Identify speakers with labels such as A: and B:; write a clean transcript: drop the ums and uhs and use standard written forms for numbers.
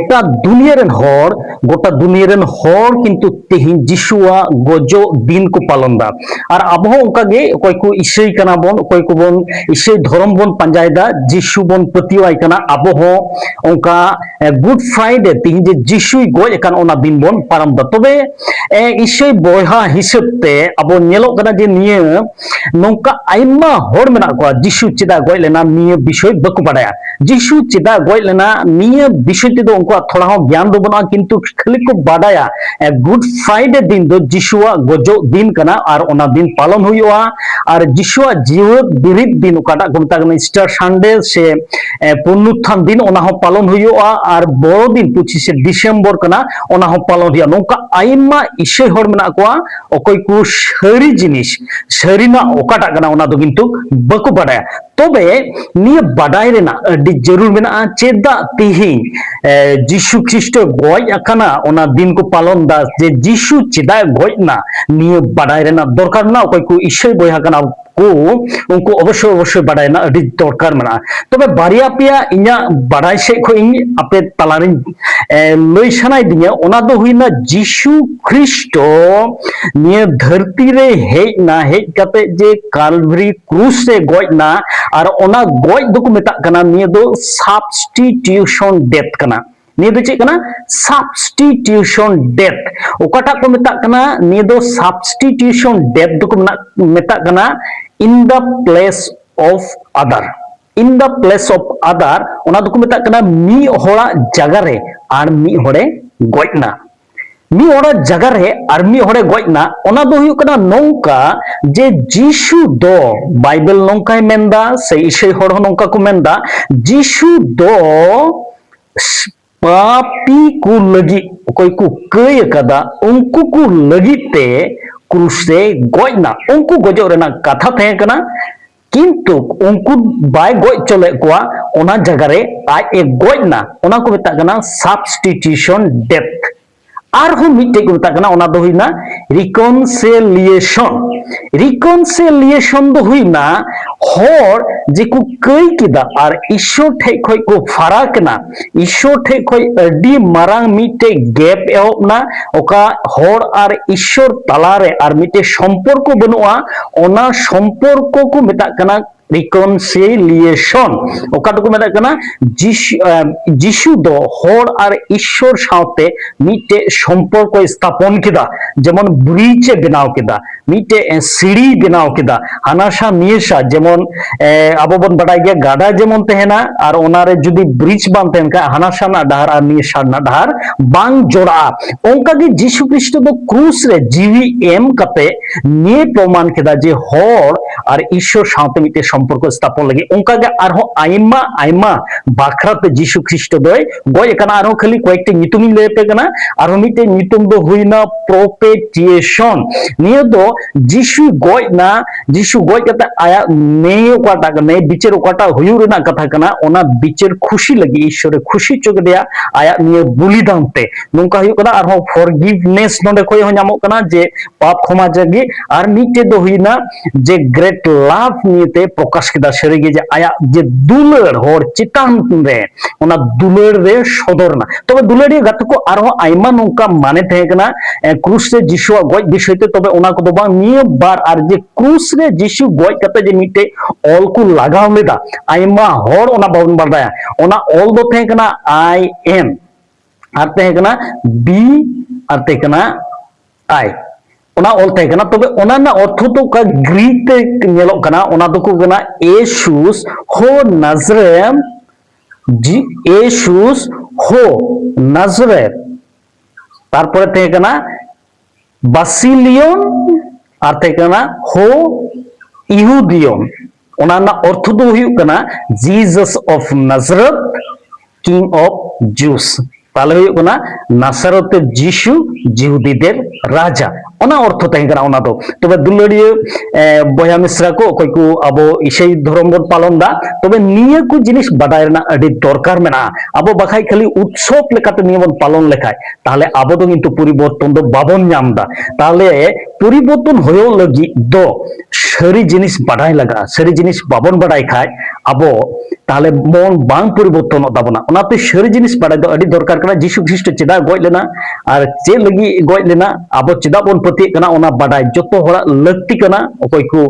A: गोटा दुनिया किंतु तेहिन जिसुआ गजो दिन को पालन दा और अब उनकागे कोई को ईसई कना बन कोई को बन ईसई धर्म बन पंजायदा जिसु बन पतिवाई कना अब उनका गुड फ्राइडे तेहिन जे जिसु गज कान ओना दिन बन पारम दा तबे ईसई बयहा हिसाबते अब नेलो कना जे निये नोंका आइमा होर मेना को जिसु चिदा गज लेना निये विषय बको बाडाया जिसु चिदा गज लेना निये विषय ते उनको थोड़ा ज्ञान दो बना किंतु खाली को बाडाया गुड फ्राइडे दिन दो जिसुआ गजो दिन कना और ओना दिन पालन हुआ और जिसुआ जीवित बिरिद दिन ओकाटा को मेता ईस्टर संडे से पुनरुत्थान दिन ओना हो पालन हुआ और बड़ो दिन 25 डिसेम्बर कना ओना हो पालन हुआ नोंका आइमा इसे हर मेना कोआ ओकय को सारी जिनिस सारीना ओकाटा कना ओना दो किंतु बको बाडाया तबे निये बाडाय रेना अडी जरूर मेना चेदा तिहिन जिसु ख्रिस्ट गज आकाना ओना दिन को पालन दा जे जिसु चेदा गज ना निये बाडाय रेना दरकार ना ओकय को ईसई बयहा कना को उनको अवश्य अवश्य बाडाय ना अडी दरकार मेना तबे बारिया पेया इन्या बाडाय से खो इन आपे तालारिन लई सानाय दिया ओना दो हुइना जिसु ख्रिस्ट निये धरती रे हेज ना हेज काते जे कालवरी क्रूस से गज ना और ओना गज दो को मेता कना निये दो सब्स्टिट्यूशन डेथ कना निये दो चेक कना सब्स्टिट्यूशन डेथ ओकाटा को मेता कना निये दो सब्स्टिट्यूशन डेथ दो को मेता कना in the place of other ओना दो को मेता कना मी होड़ा जगह रे और मी होड़े गजना मी होड़ा जगह रे और मी होड़े गजना ओना दो हुई कना नौका जे जिसु दो बाइबल नौकाय मेंदा से ईसई होड़ हो नौका को मेंदा जिसु दो पापी को लगी कोई को कई कदा उनको को लगी ते क्रूस से गजना उनको गजो रेना कथा थे कना किंतु उनको बाय गज चले कोआ ओना जगह रे आज ए गजना ओना को मेता कना सब्स्टिट्यूशन डेथ आरहो मिटे को मेता कना ओना दो हुइना रिकनसिलिएशन दो हुइना होर जेको कई किदा और ईश्वर ठे खय को फराक ना ईश्वर ठे खय अडी मारांग मिटे गैप एहबना ओका होर और ईश्वर तलारे और मिटे सम्पर्क बनुआ ओना सम्पर्क को मेता कना रिकनसिलिएशन ओकाटा को मेता कना जिसु दो होर और ईश्वर साथे मिटे सम्पर्क स्थापन किदा जेमन ब्रिज बनाव किदा मिटे सीढ़ी बनाव किदा हानासा नियेसा जेमन आबो बन बाडाय गया गाडा जेमन तहेना और ओनारे जुदी ब्रिज बान तहेन का हानासा ना डाहार और नियेसा ना डाहार बांग जोड़ा ओंका गे जिसु ख्रिस्ट दो क्रूस रे जीवी एम कते निये प्रमाण किदा जे होर और ईश्वर साथे मिटे सम्पर्क स्थापन लगी उनका गे आरो आइमा आइमा बाखराते जिसु ख्रिस्ट दोय गय कना आरो खाली कयेकटी नितुमिन लेपे कना आरो मिटे नितुम दो हुइना प्रोपेटिएशन निये दो जिसु गय ना जिसु गय कते आया नेय ओकाटा ने बिचार ओकाटा हुयु रेना कथा कना ओना बिचार खुशी लगी ईश्वर खुशी चोक देया आया निये बलिदान ते नोंका हुयु कना आरो फॉरगिवनेस नोंडे खय हो नामो कना जे पाप क्षमा जगी आर मिटे दो हुइना जे ग्रेट लाभ नियते प्रकाश किदा सरिगे जे आया जे दुलर होर चितान रे ओना दुलर रे सदरना तबे दुलरिया गात को आरो आइमा नोंका माने थे कना क्रूस रे जिसुआ गज विषयते तबे ओना को दो निय बार आर जे क्रूस रे जिसु गज कते जे मिटे ऑल को लगाव लेदा आइमा होर ओना बाबन बाडाया ओना ऑल दो थे कना आई एम आर थे कना बी आर थे कना आई ओना ऑल थे कना तबे ओना ना अर्थ तो का ग्रीक ते नेलो कना ओना दो को कना एसुस हो नाजरेत जी एसुस हो नाजरेत तारपरे थे कना बासिलियन आर थे कना हो इहुदियन ओना ना अर्थ दो हुयु कना Jesus of Nazareth king of Jews ताले हुयु कना नासरते जिसु जिहुदीदेर राजा ओना अर्थ तहेकना ओना दो तबे दुलड़िया बया मिश्रा को कोई को आबो ईसई धर्म बन पालन दा तबे निये को जिनिस बाडाय रेना अडी दरकार मेना आबो बाखाय खाली उत्सव लेकाते निये बन पालन लेखाय ताहले आबो दो किन्तु परिवर्तन दो बाबन नाम दा ताहले পরিবর্তন হয়েও লাগি দো সারি জিনিস বাড়াই লাগা সারি জিনিস বাবন বাড়াই খায় আবো তাহলে মন বাং পরিবর্তন তাবনা ওনাতে সারি জিনিস বাড়াই দো আদি দরকার কানা যিশু খ্রিস্ট চেदा গয় লেনা আর চে লাগি গয় লেনা আবো চেदा বন পতি কানা ওনা বাড়াই যত হড়া লাগতি কানা অকয় কো